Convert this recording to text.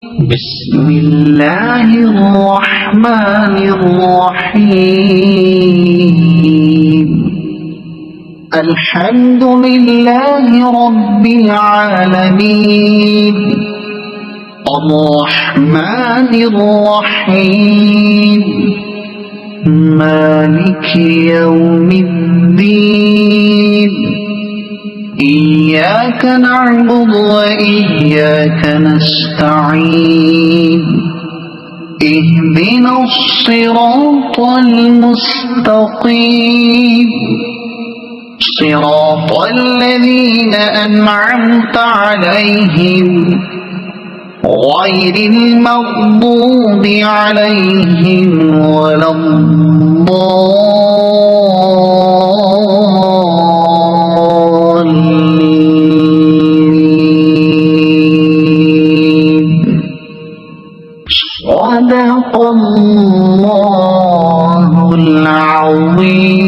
بسم الله الرحمن الرحيم. الحمد لله رب العالمين، الرحمن الرحيم، مالك يوم الدين. إياك نعبد وإياك نستعين. اهدنا الصراط المستقيم، صراط الذين أنعمت عليهم غير المغضوب عليهم ولا الضالين. صدق الله العظيم.